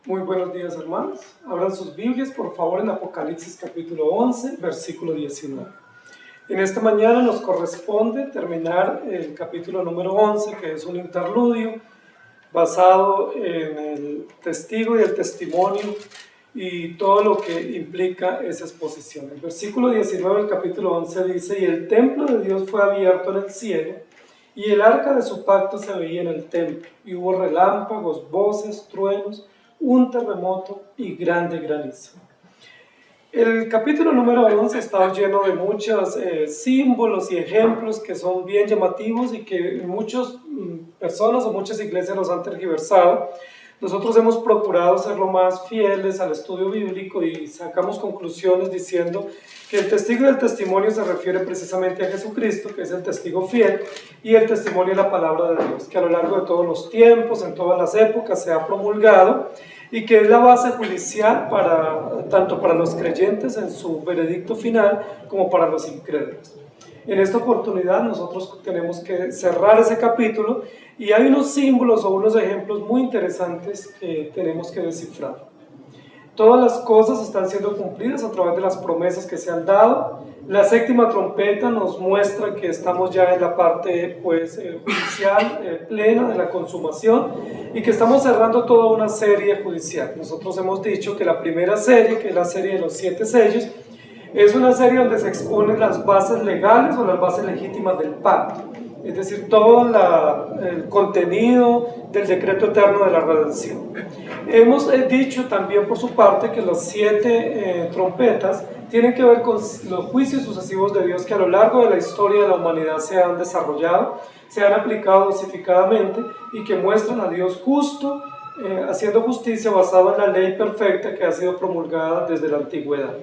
Muy buenos días, hermanos. Abran sus Biblias, por favor, en Apocalipsis capítulo 11, versículo 19. En esta mañana nos corresponde terminar el capítulo número 11, que es un interludio basado en el testigo y el testimonio y todo lo que implica esa exposición. El versículo 19 del capítulo 11 dice: «Y el templo de Dios fue abierto en el cielo, y el arca de su pacto se veía en el templo, y hubo relámpagos, voces, truenos, un terremoto y grande granizo». El capítulo número 11 está lleno de muchos símbolos y ejemplos que son bien llamativos y que muchas personas o muchas iglesias los han tergiversado. Nosotros hemos procurado ser lo más fieles al estudio bíblico y sacamos conclusiones diciendo que el testigo del testimonio se refiere precisamente a Jesucristo, que es el testigo fiel, y el testimonio es la palabra de Dios, que a lo largo de todos los tiempos, en todas las épocas, se ha promulgado y que es la base judicial tanto para los creyentes en su veredicto final como para los incrédulos. En esta oportunidad nosotros tenemos que cerrar ese capítulo y hay unos símbolos o unos ejemplos muy interesantes que tenemos que descifrar. Todas las cosas están siendo cumplidas a través de las promesas que se han dado. La séptima trompeta nos muestra que estamos ya en la parte judicial plena de la consumación y que estamos cerrando toda una serie judicial. Nosotros hemos dicho que la primera serie, que es la serie de los 7 sellos, es una serie donde se exponen las bases legales o las bases legítimas del pacto, es decir, todo el contenido del decreto eterno de la redención. Hemos dicho también por su parte que las 7 trompetas tienen que ver con los juicios sucesivos de Dios que a lo largo de la historia de la humanidad se han desarrollado, se han aplicado dosificadamente y que muestran a Dios justo, haciendo justicia basado en la ley perfecta que ha sido promulgada desde la antigüedad.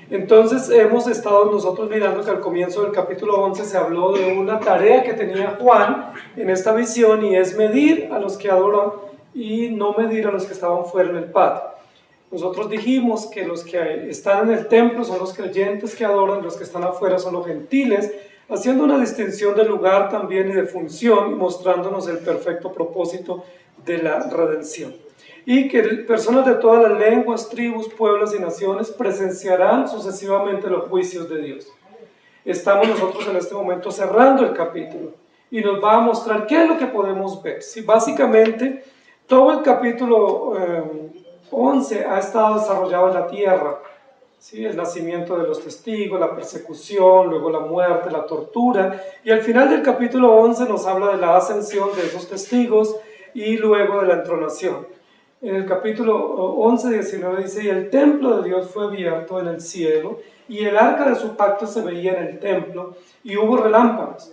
Entonces hemos estado nosotros mirando que al comienzo del capítulo 11 se habló de una tarea que tenía Juan en esta visión, y es medir a los que adoran y no medir a los que estaban fuera en el patio. Nosotros dijimos que los que están en el templo son los creyentes que adoran, los que están afuera son los gentiles, haciendo una distinción de lugar también y de función y mostrándonos el perfecto propósito de la redención. Y que personas de todas las lenguas, tribus, pueblos y naciones presenciarán sucesivamente los juicios de Dios. Estamos nosotros en este momento cerrando el capítulo y nos va a mostrar qué es lo que podemos ver. Sí, básicamente, todo el capítulo 11 ha estado desarrollado en la tierra. ¿Sí? El nacimiento de los testigos, la persecución, luego la muerte, la tortura. Y al final del capítulo 11 nos habla de la ascensión de esos testigos y luego de la entronación. En el capítulo 11, 19 dice: «Y el templo de Dios fue abierto en el cielo, y el arca de su pacto se veía en el templo, y hubo relámpagos,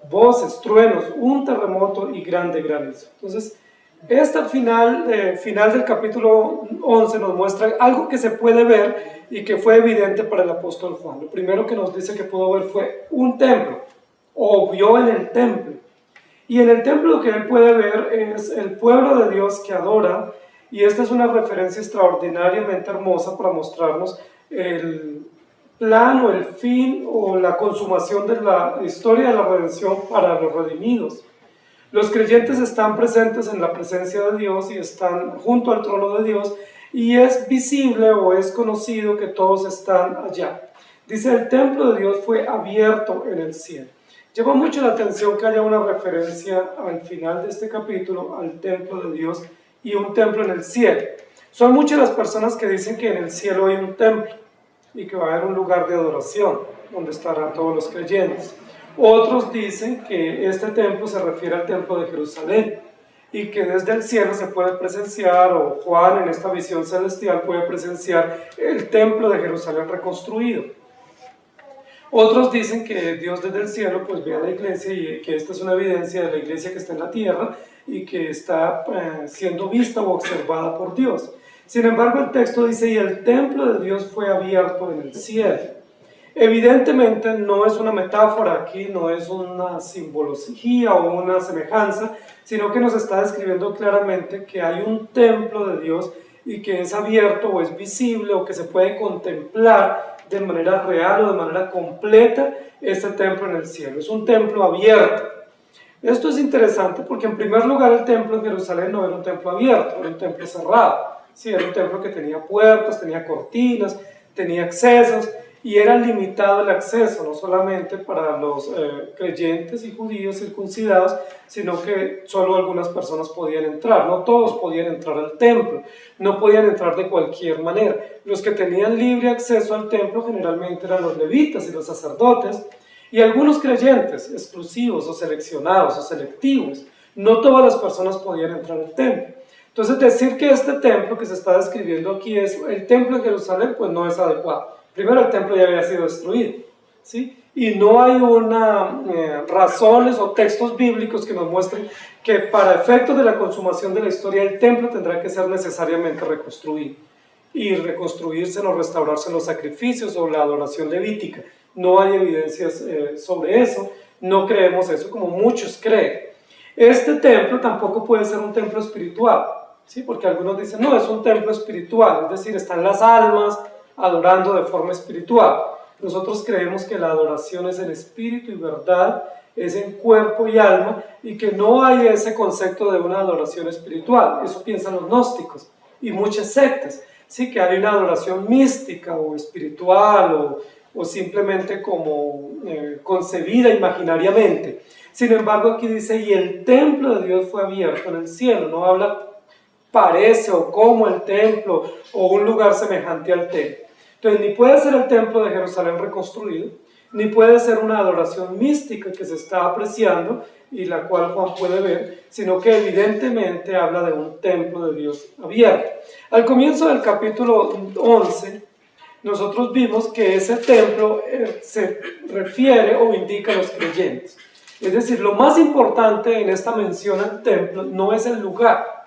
voces, truenos, un terremoto y grande granizo». Entonces, esta final del capítulo 11 nos muestra algo que se puede ver y que fue evidente para el apóstol Juan. Lo primero que nos dice que pudo ver fue un templo, o vio en el templo. Y en el templo lo que él puede ver es el pueblo de Dios que adora, y esta es una referencia extraordinariamente hermosa para mostrarnos el plan o el fin o la consumación de la historia de la redención para los redimidos. Los creyentes están presentes en la presencia de Dios y están junto al trono de Dios, y es visible o es conocido que todos están allá. Dice: «El templo de Dios fue abierto en el cielo». Llama mucho la atención que haya una referencia al final de este capítulo al templo de Dios y un templo en el cielo. Son muchas las personas que dicen que en el cielo hay un templo y que va a haber un lugar de adoración donde estarán todos los creyentes. Otros dicen que este templo se refiere al templo de Jerusalén y que desde el cielo se puede presenciar, o Juan en esta visión celestial puede presenciar el templo de Jerusalén reconstruido. Otros dicen que Dios desde el cielo pues ve a la iglesia y que esta es una evidencia de la iglesia que está en la tierra y que está siendo vista o observada por Dios. Sin embargo, el texto dice: «Y el templo de Dios fue abierto en el cielo». Evidentemente no es una metáfora aquí, no es una simbología o una semejanza, sino que nos está describiendo claramente que hay un templo de Dios y que es abierto o es visible o que se puede contemplar de manera real o de manera completa este templo en el cielo. Es un templo abierto. Esto es interesante porque en primer lugar el templo en Jerusalén no era un templo abierto, era un templo cerrado. Sí, era un templo que tenía puertas, tenía cortinas, tenía accesos y era limitado el acceso, no solamente para los creyentes y judíos circuncidados, sino que solo algunas personas podían entrar, no todos podían entrar al templo, no podían entrar de cualquier manera. Los que tenían libre acceso al templo generalmente eran los levitas y los sacerdotes, y algunos creyentes exclusivos o seleccionados o selectivos. No todas las personas podían entrar al templo. Entonces decir que este templo que se está describiendo aquí es el templo de Jerusalén, pues no es adecuado. Primero, el templo ya había sido destruido, ¿sí? Y no hay razones o textos bíblicos que nos muestren que para efectos de la consumación de la historia el templo tendrá que ser necesariamente reconstruido. Y reconstruirse o restaurarse los sacrificios o la adoración levítica. No hay evidencias sobre eso, no creemos eso como muchos creen. Este templo tampoco puede ser un templo espiritual, ¿sí? Porque algunos dicen, no, es un templo espiritual, es decir, están las almas adorando de forma espiritual. Nosotros creemos que la adoración es en espíritu y verdad, es en cuerpo y alma, y que no hay ese concepto de una adoración espiritual. Eso piensan los gnósticos y muchas sectas, ¿sí? Que hay una adoración mística o espiritual o simplemente como concebida imaginariamente. Sin embargo, aquí dice, y el templo de Dios fue abierto en el cielo. No habla, parece o como el templo o un lugar semejante al templo. Entonces, ni puede ser el templo de Jerusalén reconstruido, ni puede ser una adoración mística que se está apreciando y la cual Juan puede ver, sino que evidentemente habla de un templo de Dios abierto. Al comienzo del capítulo 11, nosotros vimos que ese templo se refiere o indica a los creyentes. Es decir, lo más importante en esta mención al templo no es el lugar,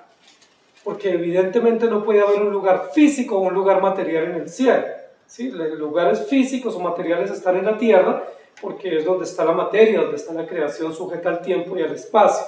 porque evidentemente no puede haber un lugar físico o un lugar material en el cielo. ¿Sí? Los lugares físicos o materiales están en la tierra, porque es donde está la materia, donde está la creación sujeta al tiempo y al espacio.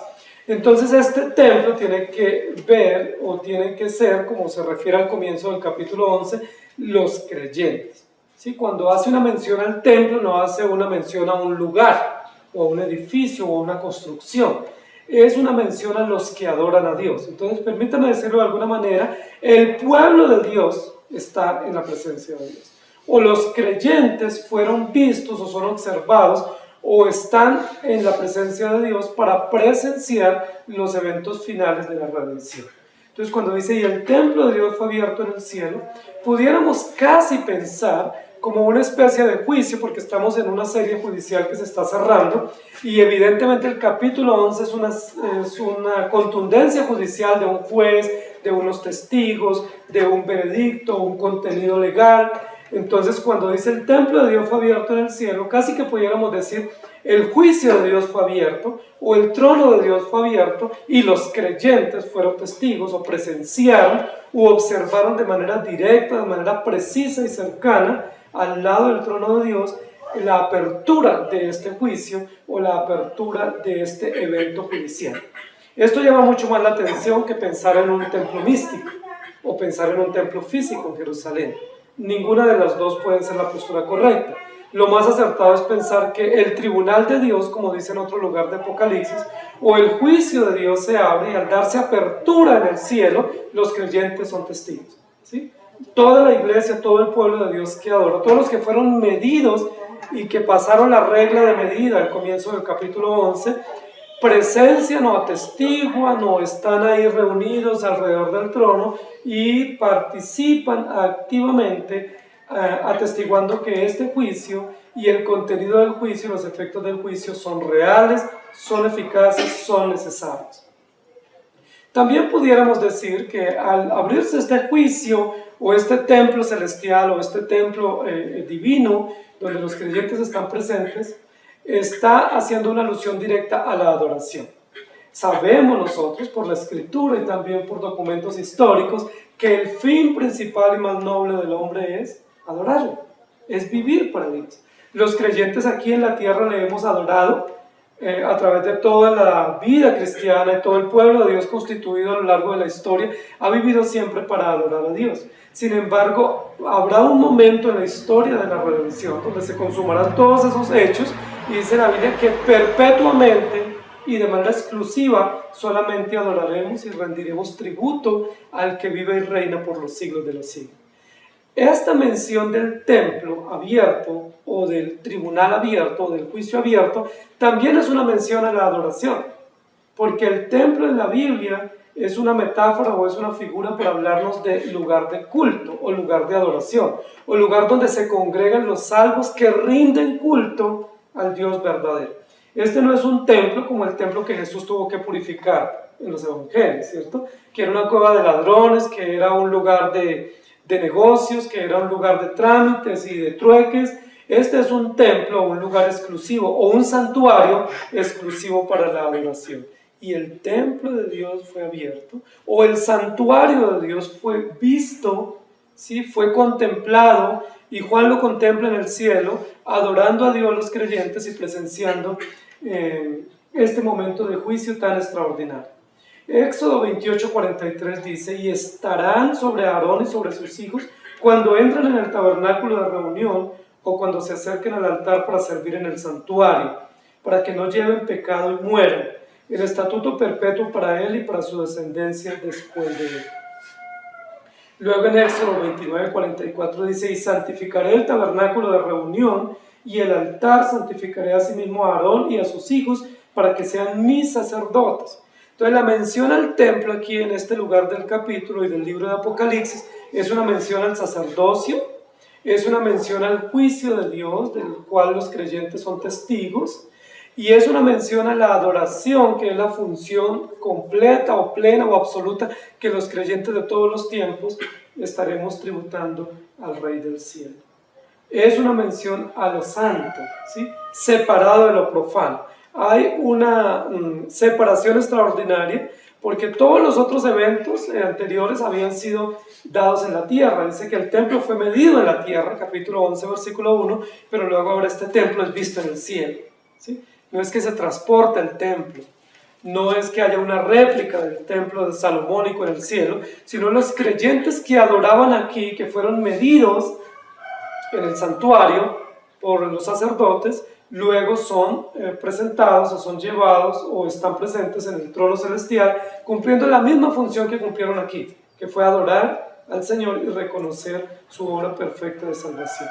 Entonces este templo tiene que ver o tiene que ser, como se refiere al comienzo del capítulo 11, los creyentes. ¿Sí? Cuando hace una mención al templo no hace una mención a un lugar o a un edificio o a una construcción. Es una mención a los que adoran a Dios. Entonces permítanme decirlo de alguna manera, el pueblo de Dios está en la presencia de Dios. O los creyentes fueron vistos o son observados o están en la presencia de Dios para presenciar los eventos finales de la redención. Entonces cuando dice, y el templo de Dios fue abierto en el cielo, pudiéramos casi pensar como una especie de juicio, porque estamos en una serie judicial que se está cerrando, y evidentemente el capítulo 11 es una contundencia judicial de un juez, de unos testigos, de un veredicto, un contenido legal. Entonces cuando dice el templo de Dios fue abierto en el cielo, casi que pudiéramos decir el juicio de Dios fue abierto o el trono de Dios fue abierto y los creyentes fueron testigos o presenciaron u observaron de manera directa, de manera precisa y cercana al lado del trono de Dios la apertura de este juicio o la apertura de este evento judicial. Esto llama mucho más la atención que pensar en un templo místico o pensar en un templo físico en Jerusalén. Ninguna de las dos puede ser la postura correcta. Lo más acertado es pensar que el tribunal de Dios, como dice en otro lugar de Apocalipsis, o el juicio de Dios se abre y al darse apertura en el cielo, los creyentes son testigos. ¿Sí? Toda la iglesia, todo el pueblo de Dios que adora, todos los que fueron medidos y que pasaron la regla de medida al comienzo del capítulo 11, presencian o atestiguan o están ahí reunidos alrededor del trono y participan activamente atestiguando que este juicio y el contenido del juicio y los efectos del juicio son reales, son eficaces, son necesarios. También pudiéramos decir que al abrirse este juicio o este templo celestial o este templo divino donde los creyentes están presentes, está haciendo una alusión directa a la adoración. Sabemos nosotros por la escritura y también por documentos históricos que el fin principal y más noble del hombre es adorarlo, es vivir para Dios. Los creyentes aquí en la tierra le hemos adorado a través de toda la vida cristiana y todo el pueblo de Dios constituido a lo largo de la historia ha vivido siempre para adorar a Dios. Sin embargo, habrá un momento en la historia de la redención donde se consumarán todos esos hechos y dice la Biblia que perpetuamente y de manera exclusiva solamente adoraremos y rendiremos tributo al que vive y reina por los siglos de los siglos. Esta mención del templo abierto o del tribunal abierto o del juicio abierto también es una mención a la adoración, porque el templo en la Biblia es una metáfora o es una figura para hablarnos de lugar de culto o lugar de adoración o lugar donde se congregan los salvos que rinden culto al Dios verdadero. Este no es un templo como el templo que Jesús tuvo que purificar en los evangelios, ¿cierto? Que era una cueva de ladrones, que era un lugar de negocios, que era un lugar de trámites y de trueques. Este es un templo, un lugar exclusivo o un santuario exclusivo para la adoración. Y el templo de Dios fue abierto, o el santuario de Dios fue visto, ¿sí? Fue contemplado, y Juan lo contempla en el cielo, adorando a Dios los creyentes y presenciando este momento de juicio tan extraordinario. Éxodo 28:43 dice: y estarán sobre Aarón y sobre sus hijos cuando entren en el tabernáculo de reunión o cuando se acerquen al altar para servir en el santuario, para que no lleven pecado y mueran. El estatuto perpetuo para él y para su descendencia después de él. Luego en Éxodo 29:44 dice: y santificaré el tabernáculo de reunión y el altar, santificaré asimismo a Aarón y a sus hijos para que sean mis sacerdotes. Entonces la mención al templo aquí en este lugar del capítulo y del libro de Apocalipsis es una mención al sacerdocio, es una mención al juicio de Dios, del cual los creyentes son testigos, y es una mención a la adoración, que es la función completa o plena o absoluta que los creyentes de todos los tiempos estaremos tributando al Rey del Cielo. Es una mención a lo santo, ¿sí? Separado de lo profano. Hay una separación extraordinaria porque todos los otros eventos anteriores habían sido dados en la tierra. Dice que el templo fue medido en la tierra, capítulo 11, versículo 1, pero luego ahora este templo es visto en el cielo, ¿sí? No es que se transporte el templo, no es que haya una réplica del templo de salomónico en el cielo, sino los creyentes que adoraban aquí, que fueron medidos en el santuario por los sacerdotes, luego son presentados o son llevados o están presentes en el trono celestial, cumpliendo la misma función que cumplieron aquí, que fue adorar al Señor y reconocer su obra perfecta de salvación.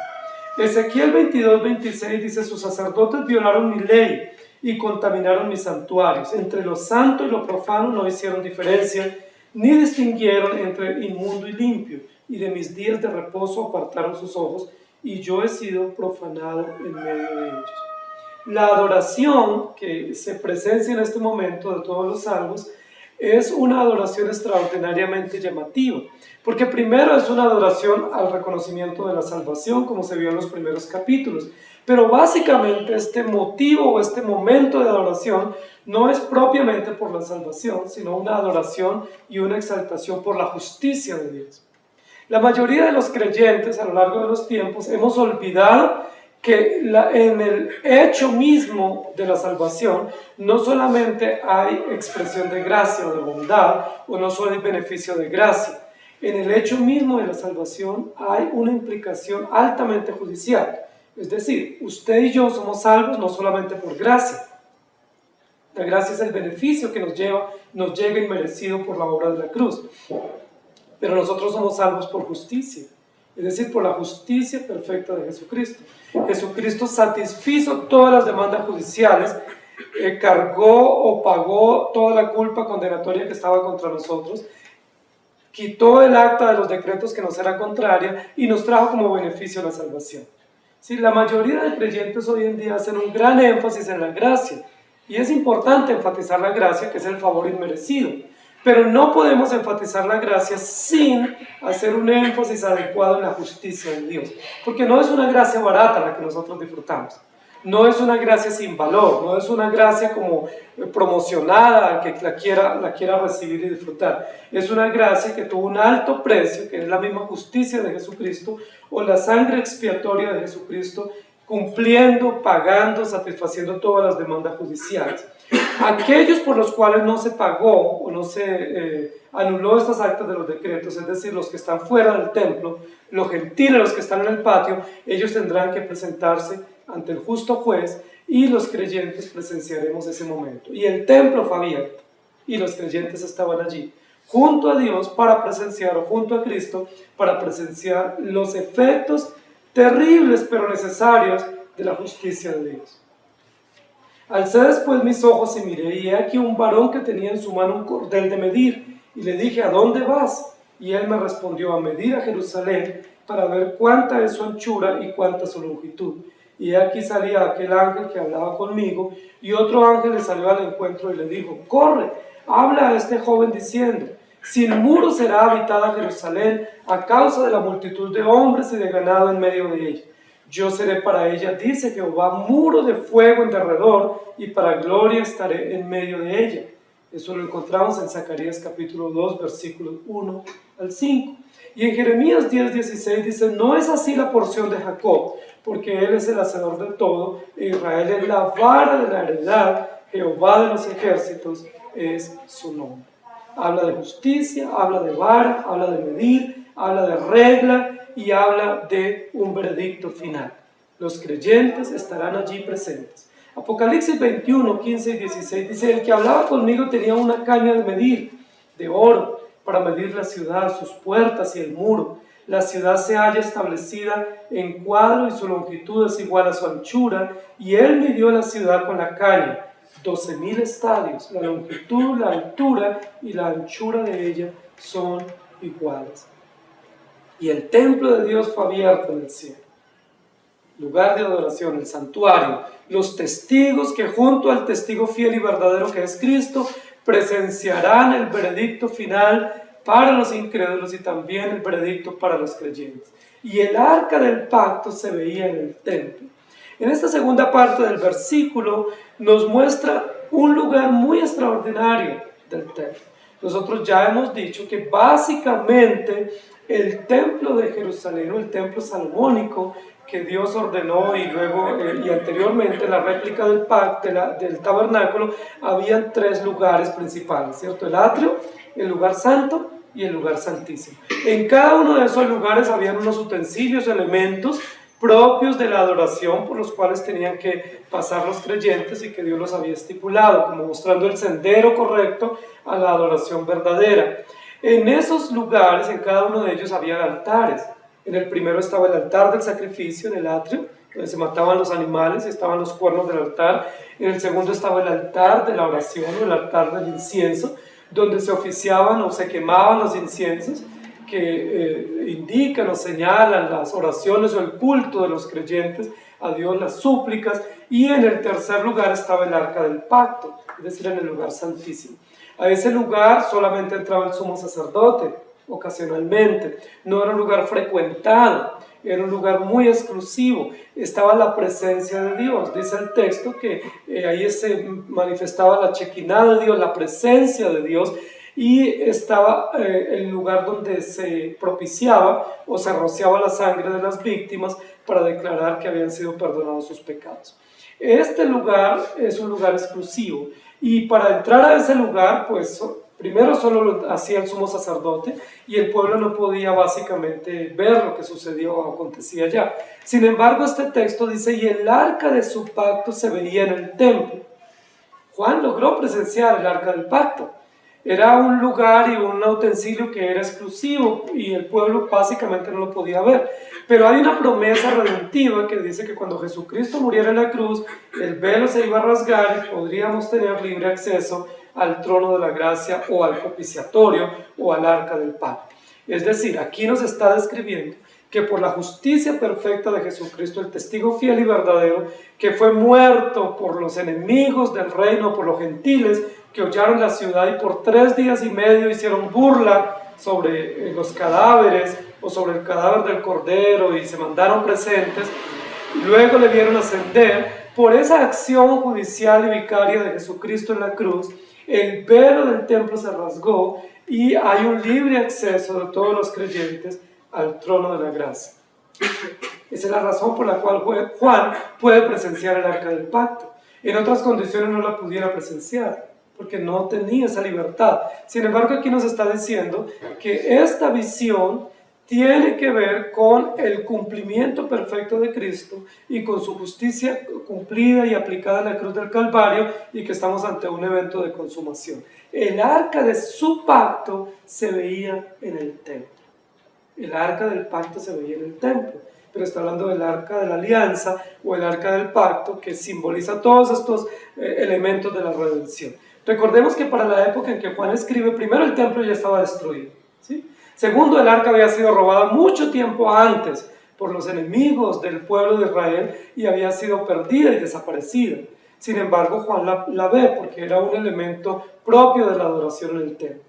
Ezequiel 22:26 dice: sus sacerdotes violaron mi ley y contaminaron mis santuarios. Entre lo santo y lo profano no hicieron diferencia, ni distinguieron entre inmundo y limpio, y de mis días de reposo apartaron sus ojos, y yo he sido profanado en medio de ellos. La adoración que se presencia en este momento de todos los salvos es una adoración extraordinariamente llamativa, porque primero es una adoración al reconocimiento de la salvación, como se vio en los primeros capítulos, pero básicamente este motivo o este momento de adoración no es propiamente por la salvación, sino una adoración y una exaltación por la justicia de Dios. La mayoría de los creyentes a lo largo de los tiempos hemos olvidado que en el hecho mismo de la salvación no solamente hay expresión de gracia o de bondad, o no solo hay beneficio de gracia. En el hecho mismo de la salvación hay una implicación altamente judicial. Es decir, usted y yo somos salvos no solamente por gracia. La gracia es el beneficio que nos llega inmerecido por la obra de la cruz. Pero nosotros somos salvos por justicia. Es decir, por la justicia perfecta de Jesucristo. Jesucristo satisfizo todas las demandas judiciales, cargó o pagó toda la culpa condenatoria que estaba contra nosotros, quitó el acta de los decretos que nos era contraria y nos trajo como beneficio la salvación. Sí, la mayoría de creyentes hoy en día hacen un gran énfasis en la gracia, y es importante enfatizar la gracia, que es el favor inmerecido. Pero no podemos enfatizar la gracia sin hacer un énfasis adecuado en la justicia de Dios. Porque no es una gracia barata la que nosotros disfrutamos. No es una gracia sin valor, no es una gracia como promocionada al que la quiera recibir y disfrutar. Es una gracia que tuvo un alto precio, que es la misma justicia de Jesucristo, o la sangre expiatoria de Jesucristo, cumpliendo, pagando, satisfaciendo todas las demandas judiciales. Aquellos por los cuales no se pagó o no se anuló estas actas de los decretos, es decir, los que están fuera del templo, los gentiles, los que están en el patio, ellos tendrán que presentarse ante el justo juez y los creyentes presenciaremos ese momento. Y el templo fue abierto y los creyentes estaban allí, junto a Dios para presenciar, o junto a Cristo, para presenciar los efectos terribles pero necesarios de la justicia de Dios. Alcé después mis ojos y miré, y he aquí un varón que tenía en su mano un cordel de medir, y le dije, ¿a dónde vas? Y él me respondió, a medir a Jerusalén, para ver cuánta es su anchura y cuánta su longitud. Y aquí salía aquel ángel que hablaba conmigo, y otro ángel le salió al encuentro y le dijo, corre, habla a este joven diciendo, sin muro será habitada Jerusalén a causa de la multitud de hombres y de ganado en medio de ella. Yo seré para ella, dice Jehová, muro de fuego en derredor, y para gloria estaré en medio de ella. Eso lo encontramos en Zacarías capítulo 2, versículos 1 al 5. Y en Jeremías 10, 16 dice, no es así la porción de Jacob, porque él es el hacedor de todo, e Israel es la vara de la heredad, Jehová de los ejércitos es su nombre. Habla de justicia, habla de vara, habla de medir, habla de regla y habla de un veredicto final. Los creyentes estarán allí presentes. Apocalipsis 21, 15 y 16 dice, el que hablaba conmigo tenía una caña de medir, de oro, para medir la ciudad, sus puertas y el muro. La ciudad se halla establecida en cuadro y su longitud es igual a su anchura, y él midió la ciudad con la caña, 12,000 estadios. La longitud, la altura y la anchura de ella son iguales. Y el templo de Dios fue abierto en el cielo, lugar de adoración, el santuario, los testigos que junto al testigo fiel y verdadero que es Cristo, presenciarán el veredicto final para los incrédulos y también el veredicto para los creyentes. Y el arca del pacto se veía en el templo. En esta segunda parte del versículo nos muestra un lugar muy extraordinario del templo. Nosotros ya hemos dicho que básicamente el templo de Jerusalén, o el templo salomónico que Dios ordenó, y luego y anteriormente la réplica del pacto, del tabernáculo, habían tres lugares principales, ¿cierto? El atrio, el lugar santo y el lugar santísimo. En cada uno de esos lugares habían unos utensilios, elementos propios de la adoración por los cuales tenían que pasar los creyentes y que Dios los había estipulado, como mostrando el sendero correcto a la adoración verdadera. En esos lugares, en cada uno de ellos había altares. En el primero estaba el altar del sacrificio, en el atrio, donde se mataban los animales y estaban los cuernos del altar. En el segundo estaba el altar de la oración, o el altar del incienso, donde se oficiaban o se quemaban los inciensos que indican o señalan las oraciones o el culto de los creyentes a Dios, las súplicas. Y en el tercer lugar estaba el arca del pacto, es decir, en el lugar santísimo. A ese lugar solamente entraba el sumo sacerdote, ocasionalmente. No era un lugar frecuentado, era un lugar muy exclusivo. Estaba la presencia de Dios. Dice el texto que ahí se manifestaba la Shekinah de Dios, la presencia de Dios, y estaba el lugar donde se propiciaba o se rociaba la sangre de las víctimas para declarar que habían sido perdonados sus pecados. Este lugar es un lugar exclusivo, y para entrar a ese lugar, pues primero solo lo hacía el sumo sacerdote, y el pueblo no podía básicamente ver lo que sucedió o acontecía allá. Sin embargo, este texto dice, y el arca de su pacto se veía en el templo. Juan logró presenciar el arca del pacto. Era un lugar y un utensilio que era exclusivo y el pueblo básicamente no lo podía ver. Pero hay una promesa redentiva que dice que cuando Jesucristo muriera en la cruz, el velo se iba a rasgar y podríamos tener libre acceso al trono de la gracia o al propiciatorio o al arca del pacto. Es decir, aquí nos está describiendo que por la justicia perfecta de Jesucristo, el testigo fiel y verdadero, que fue muerto por los enemigos del reino, por los gentiles, que hollaron la ciudad y por 3 días y medio hicieron burla sobre los cadáveres o sobre el cadáver del cordero y se mandaron presentes, luego le vieron ascender. Por esa acción judicial y vicaria de Jesucristo en la cruz, el velo del templo se rasgó y hay un libre acceso de todos los creyentes al trono de la gracia. Esa es la razón por la cual Juan puede presenciar el arca del pacto. En otras condiciones no la pudiera presenciar, porque no tenía esa libertad. Sin embargo, aquí nos está diciendo que esta visión tiene que ver con el cumplimiento perfecto de Cristo y con su justicia cumplida y aplicada en la cruz del Calvario, y que estamos ante un evento de consumación. El arca de su pacto se veía en el templo. El arca del pacto se veía en el templo, pero está hablando del arca de la alianza o el arca del pacto, que simboliza todos estos elementos de la redención. Recordemos que para la época en que Juan escribe, primero el templo ya estaba destruido, ¿sí? Segundo, el arca había sido robada mucho tiempo antes por los enemigos del pueblo de Israel y había sido perdida y desaparecida. Sin embargo, Juan la ve porque era un elemento propio de la adoración en el templo.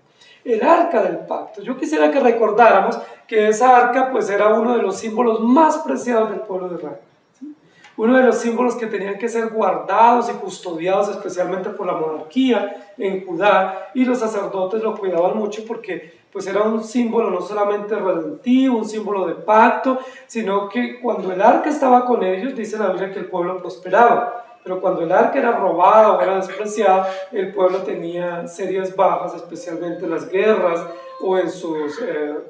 El arca del pacto. Yo quisiera que recordáramos que esa arca pues era uno de los símbolos más preciados del pueblo de Israel, ¿sí? Uno de los símbolos que tenían que ser guardados y custodiados especialmente por la monarquía en Judá, y los sacerdotes lo cuidaban mucho porque pues era un símbolo no solamente redentivo, un símbolo de pacto, sino que cuando el arca estaba con ellos, dice la Biblia que el pueblo prosperaba. Pero cuando el arca era robada o era despreciada, el pueblo tenía serias bajas, especialmente en las guerras o en sus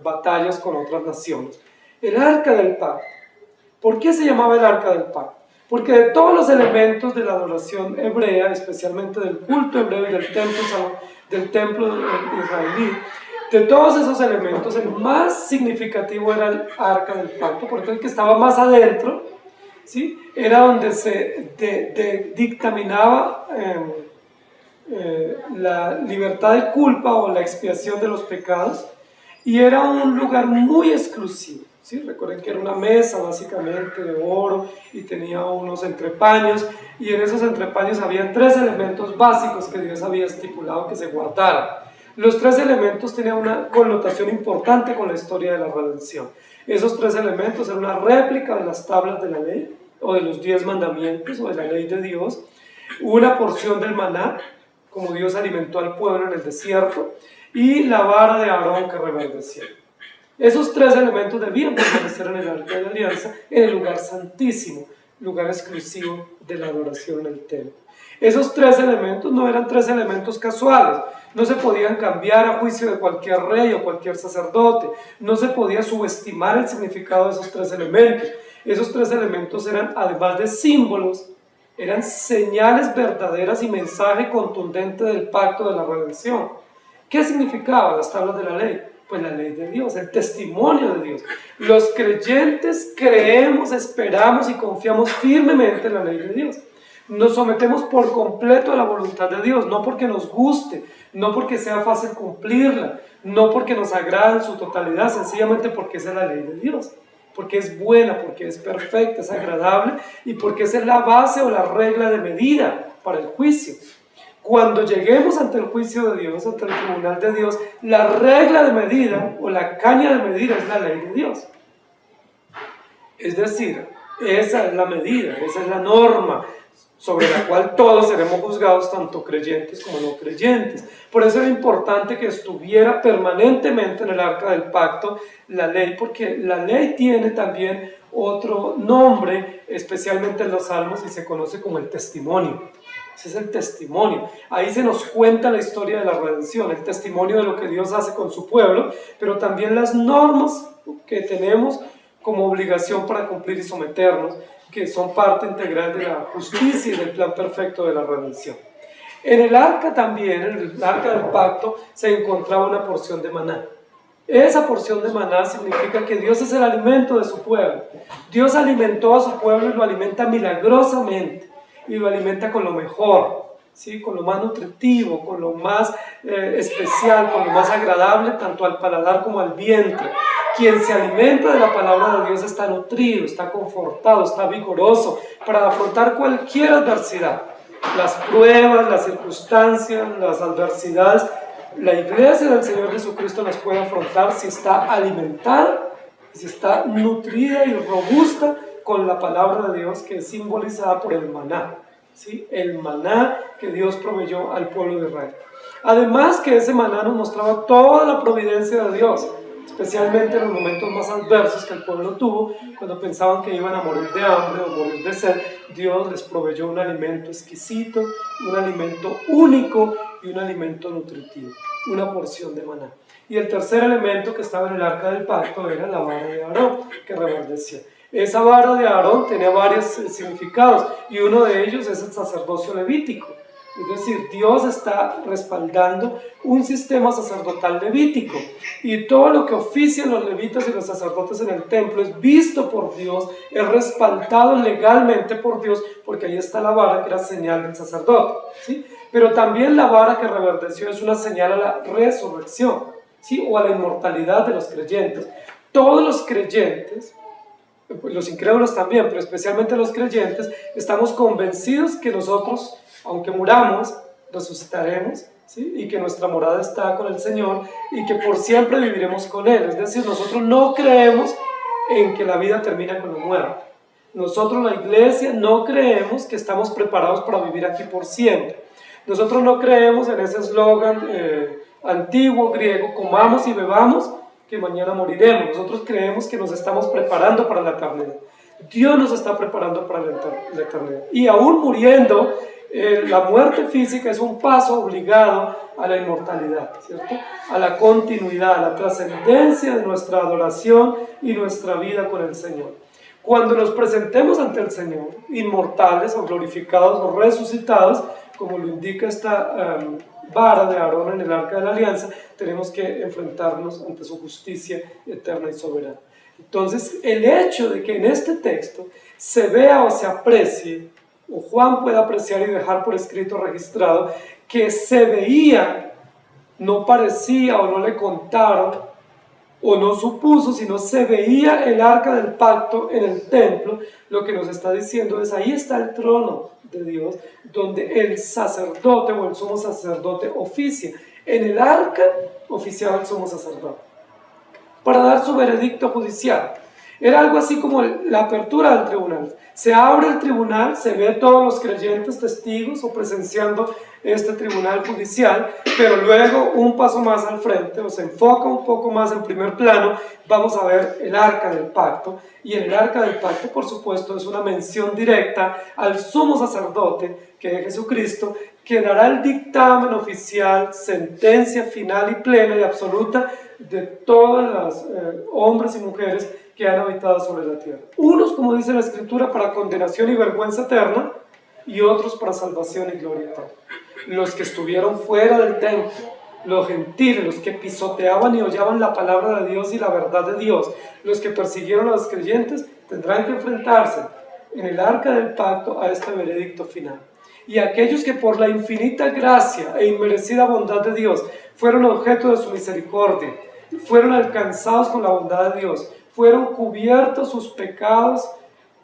batallas con otras naciones. El arca del pacto. ¿Por qué se llamaba el arca del pacto? Porque de todos los elementos de la adoración hebrea, especialmente del culto hebreo y del templo israelí, de todos esos elementos, el más significativo era el arca del pacto, porque el que estaba más adentro, ¿sí? Era donde se dictaminaba la libertad de culpa o la expiación de los pecados, y era un lugar muy exclusivo, ¿sí? Recuerden que era una mesa básicamente de oro y tenía unos entrepaños, y en esos entrepaños había 3 elementos básicos que Dios había estipulado que se guardaran. Los 3 elementos tenían una connotación importante con la historia de la redención. Esos 3 elementos eran una réplica de las tablas de la ley, o de los 10 mandamientos, o de la ley de Dios, una porción del maná, como Dios alimentó al pueblo en el desierto, y la vara de Aarón que reverdecía. Esos 3 elementos debían permanecer en el arca de la alianza, en el lugar santísimo, lugar exclusivo de la adoración en el templo. Esos 3 elementos no eran 3 elementos casuales, no se podían cambiar a juicio de cualquier rey o cualquier sacerdote, no se podía subestimar el significado de esos 3 elementos. Esos 3 elementos eran, además de símbolos, eran señales verdaderas y mensaje contundente del pacto de la redención. ¿Qué significaban las tablas de la ley? Pues la ley de Dios, el testimonio de Dios. Los creyentes creemos, esperamos y confiamos firmemente en la ley de Dios. Nos sometemos por completo a la voluntad de Dios, no porque nos guste, no porque sea fácil cumplirla, no porque nos agrade en su totalidad, sencillamente porque esa es la ley de Dios. Porque es buena, porque es perfecta, es agradable, y porque esa es la base o la regla de medida para el juicio. Cuando lleguemos ante el juicio de Dios, ante el tribunal de Dios, la regla de medida o la caña de medida es la ley de Dios. Es decir, esa es la medida, esa es la norma sobre la cual todos seremos juzgados, tanto creyentes como no creyentes. Por eso era importante que estuviera permanentemente en el arca del pacto la ley, porque la ley tiene también otro nombre, especialmente en los Salmos, y se conoce como el testimonio. Ese es el testimonio. Ahí se nos cuenta la historia de la redención, el testimonio de lo que Dios hace con su pueblo, pero también las normas que tenemos como obligación para cumplir y someternos, que son parte integral de la justicia y del plan perfecto de la redención. En el arca también, en el arca del pacto, se encontraba una porción de maná. Esa porción de maná significa que Dios es el alimento de su pueblo. Dios alimentó a su pueblo y lo alimenta milagrosamente, y lo alimenta con lo mejor, ¿sí? Con lo más nutritivo, con lo más especial, con lo más agradable, tanto al paladar como al vientre. Quien se alimenta de la palabra de Dios está nutrido, está confortado, está vigoroso para afrontar cualquier adversidad. Las pruebas, las circunstancias, las adversidades, la iglesia del Señor Jesucristo las puede afrontar si está alimentada, si está nutrida y robusta con la palabra de Dios, que es simbolizada por el maná, ¿sí? El maná que Dios proveyó al pueblo de Israel. Además que ese maná nos mostraba toda la providencia de Dios, especialmente en los momentos más adversos que el pueblo tuvo, cuando pensaban que iban a morir de hambre o morir de sed. Dios les proveyó un alimento exquisito, un alimento único y un alimento nutritivo, una porción de maná. Y el tercer elemento que estaba en el arca del pacto era la vara de Aarón, que reverdecía. Esa vara de Aarón tenía varios significados, y uno de ellos es el sacerdocio levítico. Es decir, Dios está respaldando un sistema sacerdotal levítico, y todo lo que ofician los levitas y los sacerdotes en el templo es visto por Dios, es respaldado legalmente por Dios, porque ahí está la vara que era señal del sacerdote, ¿sí? Pero también la vara que reverdeció es una señal a la resurrección, ¿sí? O a la inmortalidad de los creyentes. Todos los creyentes, pues los incrédulos también, pero especialmente los creyentes, estamos convencidos que nosotros, aunque muramos, resucitaremos, ¿sí? Y que nuestra morada está con el Señor y que por siempre viviremos con Él. Es decir, nosotros no creemos en que la vida termina con la muerte. Nosotros, la iglesia, no creemos que estamos preparados para vivir aquí por siempre. Nosotros no creemos en ese eslogan antiguo griego, comamos y bebamos, que mañana moriremos. Nosotros creemos que nos estamos preparando para la eternidad. Dios nos está preparando para la eternidad. Y aún muriendo, la muerte física es un paso obligado a la inmortalidad, ¿cierto? A la continuidad, a la trascendencia de nuestra adoración y nuestra vida con el Señor. Cuando nos presentemos ante el Señor, inmortales o glorificados o resucitados, como lo indica esta vara de Aarón en el Arca de la Alianza, tenemos que enfrentarnos ante su justicia eterna y soberana. Entonces, el hecho de que en este texto se vea o se aprecie, o Juan pueda apreciar y dejar por escrito registrado, que se veía, no parecía o no le contaron, o no supuso, sino se veía el arca del pacto en el templo, lo que nos está diciendo es, ahí está el trono de Dios, donde el sacerdote o el sumo sacerdote oficia. En el arca oficiaba el sumo sacerdote, para dar su veredicto judicial. Era algo así como la apertura del tribunal. Se abre el tribunal, se ve todos los creyentes testigos o presenciando este tribunal judicial, pero luego un paso más al frente, o se enfoca un poco más en primer plano, vamos a ver el arca del pacto, y en el arca del pacto, por supuesto, es una mención directa al sumo sacerdote, que es Jesucristo, que dará el dictamen oficial, sentencia final y plena y absoluta de todos los hombres y mujeres que han habitado sobre la tierra. Unos, como dice la Escritura, para condenación y vergüenza eterna, y otros para salvación y gloria eterna. Los que estuvieron fuera del templo, los gentiles, los que pisoteaban y hollaban la palabra de Dios y la verdad de Dios, los que persiguieron a los creyentes, tendrán que enfrentarse en el arca del pacto a este veredicto final. Y aquellos que por la infinita gracia e inmerecida bondad de Dios fueron objeto de su misericordia, fueron alcanzados con la bondad de Dios, fueron cubiertos sus pecados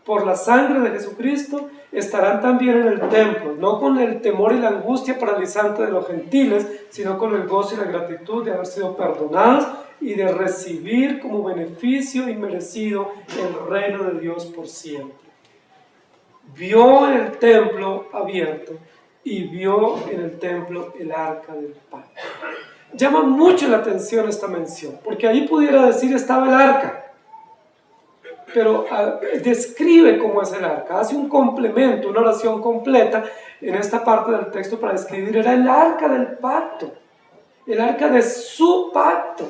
por la sangre de Jesucristo, estarán también en el templo, no con el temor y la angustia paralizante de los gentiles, sino con el gozo y la gratitud de haber sido perdonados y de recibir como beneficio inmerecido el reino de Dios por siempre. Vio en el templo abierto y vio en el templo el arca del pacto. Llama mucho la atención esta mención, porque ahí pudiera decir estaba el arca, pero describe cómo es el arca, hace un complemento, una oración completa en esta parte del texto para describir, era el arca del pacto, el arca de su pacto.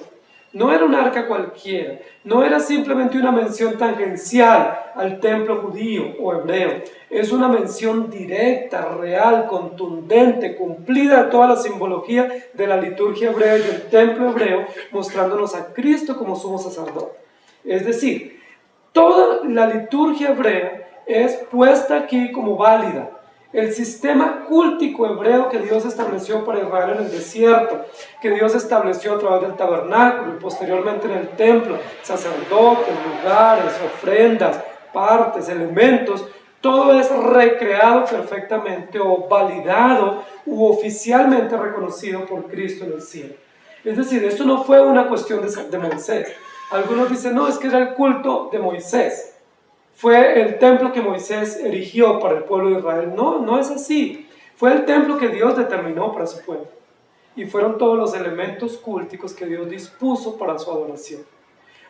No era un arca cualquiera, no era simplemente una mención tangencial al templo judío o hebreo, es una mención directa, real, contundente, cumplida de toda la simbología de la liturgia hebrea y del templo hebreo, mostrándonos a Cristo como sumo sacerdote. Es decir, toda la liturgia hebrea es puesta aquí como válida. El sistema cultico hebreo que Dios estableció para Israel en el desierto, que Dios estableció a través del tabernáculo y posteriormente en el templo, sacerdotes, lugares, ofrendas, partes, elementos, todo es recreado perfectamente o validado u oficialmente reconocido por Cristo en el cielo. Es decir, esto no fue una cuestión de Moisés. Algunos dicen, no, es que era el culto de Moisés. Fue el templo que Moisés erigió para el pueblo de Israel. No, no es así. Fue el templo que Dios determinó para su pueblo. Y fueron todos los elementos cúlticos que Dios dispuso para su adoración.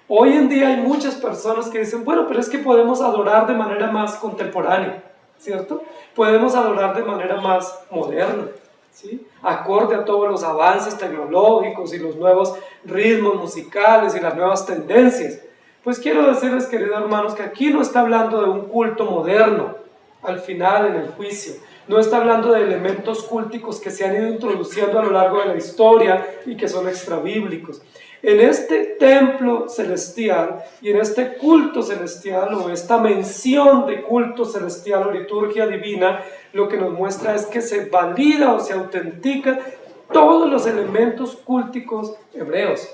Hoy en día hay muchas personas que dicen, bueno, pero es que podemos adorar de manera más contemporánea, ¿cierto? Podemos adorar de manera más moderna, ¿sí? Acorde a todos los avances tecnológicos y los nuevos ritmos musicales y las nuevas tendencias. Pues quiero decirles, queridos hermanos, que aquí no está hablando de un culto moderno, al final en el juicio. No está hablando de elementos cúlticos que se han ido introduciendo a lo largo de la historia y que son extrabíblicos. En este templo celestial y en este culto celestial o esta mención de culto celestial o liturgia divina, lo que nos muestra es que se valida o se autentica todos los elementos cúlticos hebreos,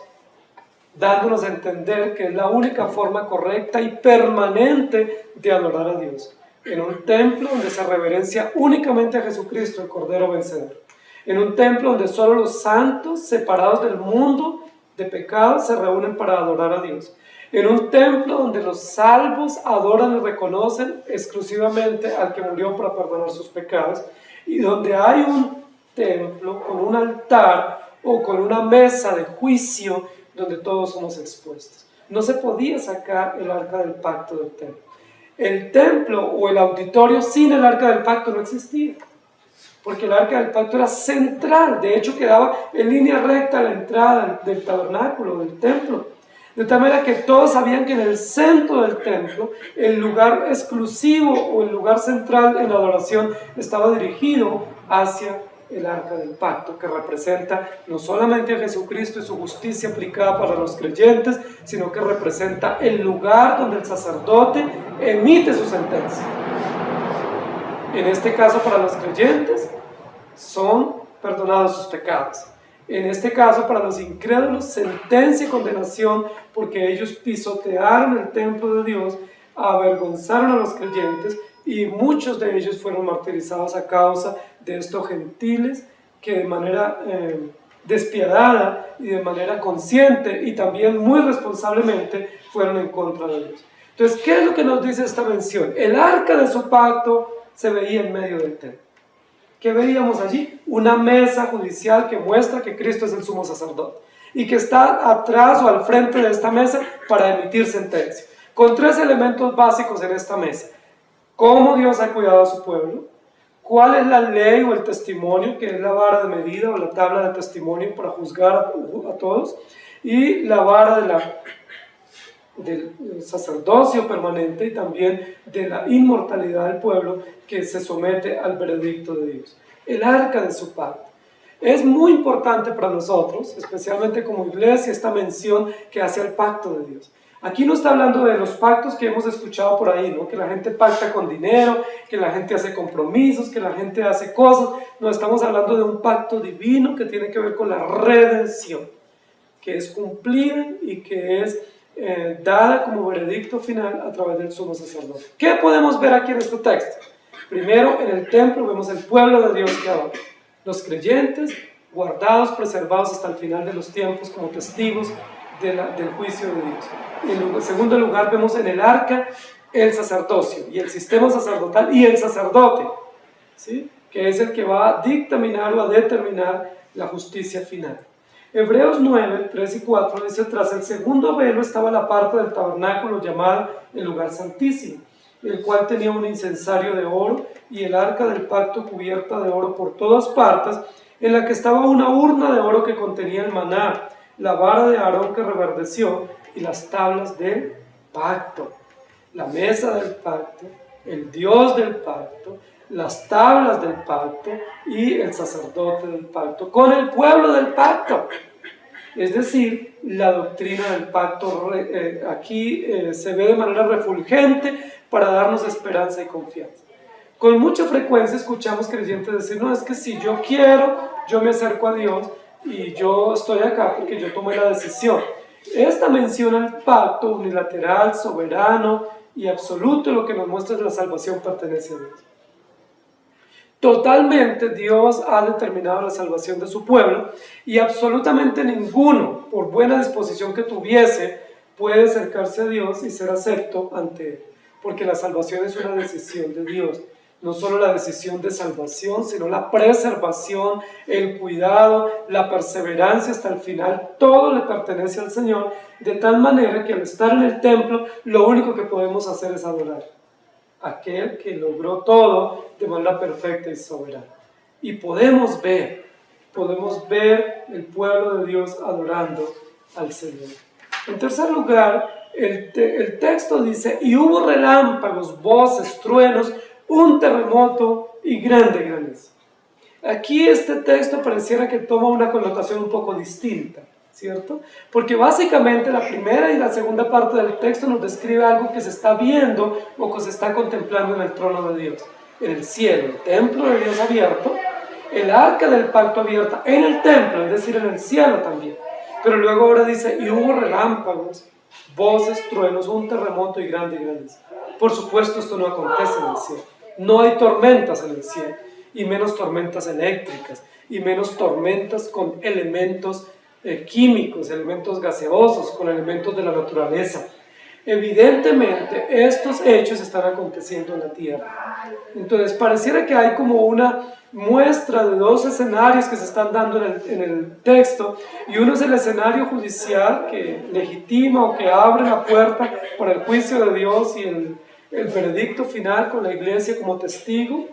dándonos a entender que es la única forma correcta y permanente de adorar a Dios. En un templo donde se reverencia únicamente a Jesucristo, el Cordero Vencedor. En un templo donde solo los santos, separados del mundo de pecado, se reúnen para adorar a Dios. En un templo donde los salvos adoran y reconocen exclusivamente al que murió para perdonar sus pecados. Y donde hay un templo con un altar o con una mesa de juicio donde todos somos expuestos. No se podía sacar el arca del pacto del templo. El templo o el auditorio sin el arca del pacto no existía, porque el arca del pacto era central, de hecho quedaba en línea recta a la entrada del tabernáculo, del templo, de tal manera que todos sabían que en el centro del templo, el lugar exclusivo o el lugar central en la adoración estaba dirigido hacia el arca del pacto, que representa no solamente a Jesucristo y su justicia aplicada para los creyentes, sino que representa el lugar donde el sacerdote emite su sentencia. En este caso, para los creyentes, son perdonados sus pecados. En este caso, para los incrédulos, sentencia y condenación, porque ellos pisotearon el templo de Dios, avergonzaron a los creyentes, y muchos de ellos fueron martirizados a causa de estos gentiles que de manera despiadada y de manera consciente y también muy responsablemente fueron en contra de Dios. Entonces, ¿qué es lo que nos dice esta mención? El arca de su pacto se veía en medio del templo. ¿Qué veíamos allí? Una mesa judicial que muestra que Cristo es el sumo sacerdote y que está atrás o al frente de esta mesa para emitir sentencia, con tres elementos básicos en esta mesa. Cómo Dios ha cuidado a su pueblo, cuál es la ley o el testimonio, que es la vara de medida o la tabla de testimonio para juzgar a todos, y la vara del sacerdocio permanente y también de la inmortalidad del pueblo que se somete al veredicto de Dios. El arca de su pacto. Es muy importante para nosotros, especialmente como iglesia, esta mención que hace al pacto de Dios. Aquí no está hablando de los pactos que hemos escuchado por ahí, ¿no? Que la gente pacta con dinero, que la gente hace compromisos, que la gente hace cosas. No, estamos hablando de un pacto divino que tiene que ver con la redención, que es cumplida y que es dada como veredicto final a través del sumo sacerdote. ¿Qué podemos ver aquí en este texto? Primero, en el templo vemos el pueblo de Dios que adora. Los creyentes guardados, preservados hasta el final de los tiempos como testigos del juicio de Dios. En segundo lugar, vemos en el arca el sacerdocio y el sistema sacerdotal y el sacerdote, ¿sí? Que es el que va a dictaminar o a determinar la justicia final. Hebreos 9, 3 y 4 dice: tras el segundo velo estaba la parte del tabernáculo llamada el lugar santísimo, el cual tenía un incensario de oro y el arca del pacto cubierta de oro por todas partes, en la que estaba una urna de oro que contenía el maná, la vara de Aarón que reverdeció y las tablas del pacto, la mesa del pacto, el Dios del pacto, las tablas del pacto y el sacerdote del pacto, con el pueblo del pacto. Es decir, la doctrina del pacto aquí se ve de manera refulgente para darnos esperanza y confianza. Con mucha frecuencia escuchamos creyentes decir: no, es que si yo quiero, yo me acerco a Dios y yo estoy acá porque yo tomé la decisión. Esta mención al pacto unilateral, soberano y absoluto, lo que nos muestra es la salvación pertenece a Dios. Totalmente Dios ha determinado la salvación de su pueblo y absolutamente ninguno, por buena disposición que tuviese, puede acercarse a Dios y ser acepto ante Él, porque la salvación es una decisión de Dios. No solo la decisión de salvación, sino la preservación, el cuidado, la perseverancia hasta el final, todo le pertenece al Señor, de tal manera que al estar en el templo, lo único que podemos hacer es adorar a aquel que logró todo de manera perfecta y soberana. Y podemos ver el pueblo de Dios adorando al Señor. En tercer lugar, el texto dice, y hubo relámpagos, voces, truenos, un terremoto y grande granizo. Aquí este texto pareciera que toma una connotación un poco distinta, ¿cierto? Porque básicamente la primera y la segunda parte del texto nos describe algo que se está viendo o que se está contemplando en el trono de Dios, en el cielo, el templo de Dios abierto, el arca del pacto abierta en el templo, es decir, en el cielo también. Pero luego ahora dice, y hubo relámpagos, voces, truenos, un terremoto y grande granizo. Por supuesto, esto no acontece en el cielo. No hay tormentas en el cielo, y menos tormentas eléctricas, y menos tormentas con elementos químicos, elementos gaseosos, con elementos de la naturaleza. Evidentemente, estos hechos están aconteciendo en la tierra. Entonces, pareciera que hay como una muestra de dos escenarios que se están dando en el texto, y uno es el escenario judicial que legitima o que abre la puerta para el juicio de Dios y el veredicto final con la iglesia como testigo,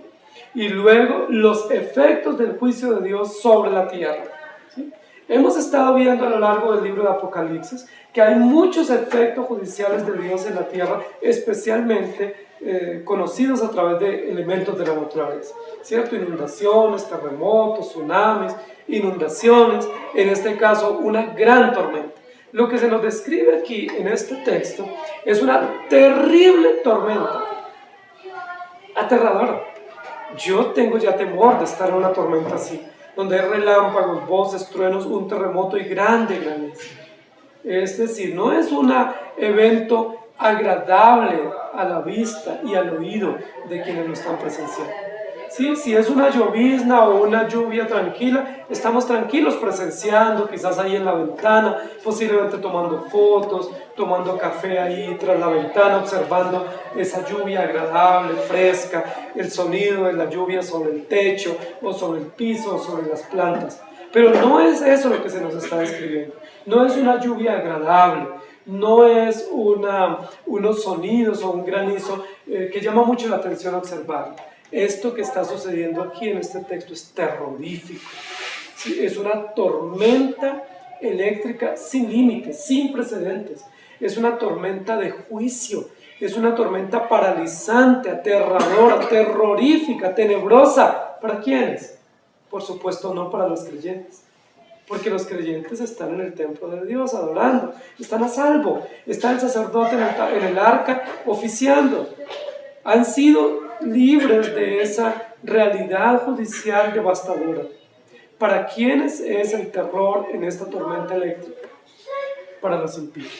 y luego los efectos del juicio de Dios sobre la tierra. ¿Sí? Hemos estado viendo a lo largo del libro de Apocalipsis que hay muchos efectos judiciales de Dios en la tierra, especialmente conocidos a través de elementos de la naturaleza, ¿cierto? Inundaciones, terremotos, tsunamis, inundaciones, en este caso una gran tormenta. Lo que se nos describe aquí en este texto es una terrible tormenta, aterradora. Yo tengo ya temor de estar en una tormenta así, donde hay relámpagos, voces, truenos, un terremoto y grande granizo. Es decir, no es un evento agradable a la vista y al oído de quienes lo están presenciando. ¿Sí? Si es una llovizna o una lluvia tranquila, estamos tranquilos presenciando, quizás ahí en la ventana, posiblemente tomando fotos, tomando café ahí tras la ventana, observando esa lluvia agradable, fresca, el sonido de la lluvia sobre el techo o sobre el piso o sobre las plantas. Pero no es eso lo que se nos está describiendo. No es una lluvia agradable, no es unos sonidos o un granizo que llama mucho la atención observar. Esto que está sucediendo aquí en este texto es terrorífico. ¿Sí? Es una tormenta eléctrica sin límites, sin precedentes. Es una tormenta de juicio, es una tormenta paralizante, aterradora, terrorífica, tenebrosa. ¿Para quiénes? Por supuesto no para los creyentes, porque los creyentes están en el templo de Dios adorando, están a salvo, está el sacerdote en el arca oficiando, han sido libres de esa realidad judicial devastadora. ¿Para quiénes es el terror en esta tormenta eléctrica? Para los impíos.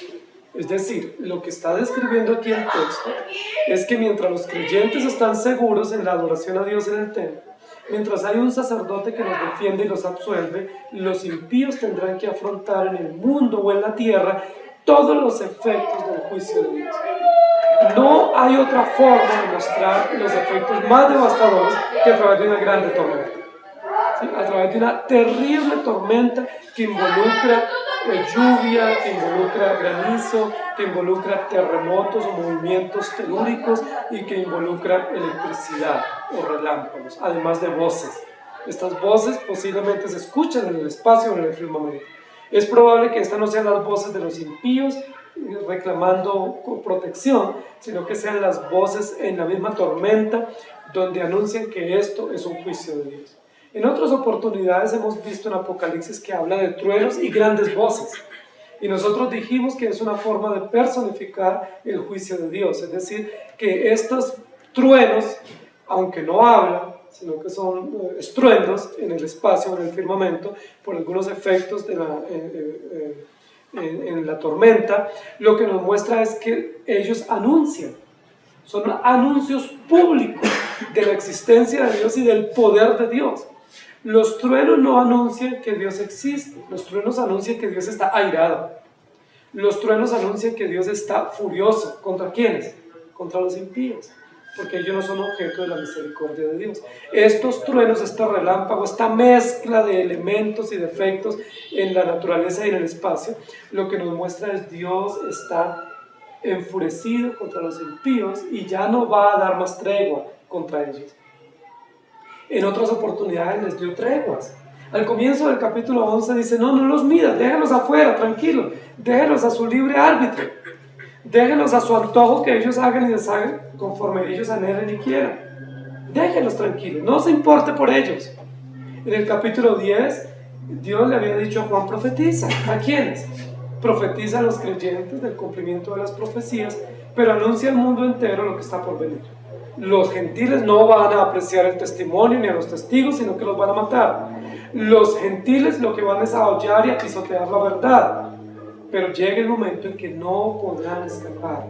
Es decir, lo que está describiendo aquí el texto es que mientras los creyentes están seguros en la adoración a Dios en el templo, mientras hay un sacerdote que los defiende y los absuelve, los impíos tendrán que afrontar en el mundo o en la tierra todos los efectos del juicio de Dios. No hay otra forma de mostrar los efectos más devastadores que a través de una grande tormenta. ¿Sí? A través de una terrible tormenta que involucra lluvia, que involucra granizo, que involucra terremotos o movimientos telúricos y que involucra electricidad o relámpagos, además de voces. Estas voces posiblemente se escuchan en el espacio o en el firmamento. Es probable que estas no sean las voces de los impíos reclamando protección, sino que sean las voces en la misma tormenta donde anuncian que esto es un juicio de Dios. En otras oportunidades hemos visto en Apocalipsis que habla de truenos y grandes voces, y nosotros dijimos que es una forma de personificar el juicio de Dios, es decir, que estos truenos, aunque no hablan, sino que son estruendos en el espacio, en el firmamento, por algunos efectos de en la tormenta, lo que nos muestra es que ellos anuncian, son anuncios públicos de la existencia de Dios y del poder de Dios. Los truenos no anuncian que Dios existe, los truenos anuncian que Dios está airado. Los truenos anuncian que Dios está furioso. ¿Contra quiénes? Contra los impíos, porque ellos no son objeto de la misericordia de Dios. Estos truenos, este relámpago, esta mezcla de elementos y de efectos en la naturaleza y en el espacio, lo que nos muestra es Dios está enfurecido contra los impíos y ya no va a dar más tregua contra ellos. En otras oportunidades les dio treguas. Al comienzo del capítulo 11 dice, no los midas, déjenlos afuera, tranquilos, déjenlos a su libre árbitro, déjenlos a su antojo que ellos hagan y deshagan conforme ellos anhelen y quieran. Déjenlos tranquilos, no se importe por ellos. En el capítulo 10, Dios le había dicho a Juan, profetiza. ¿A quiénes? Profetiza a los creyentes del cumplimiento de las profecías, pero anuncia al mundo entero lo que está por venir. Los gentiles no van a apreciar el testimonio ni a los testigos, sino que los van a matar. Los gentiles lo que van es a hollar y a pisotear la verdad. Pero llega el momento en que no podrán escapar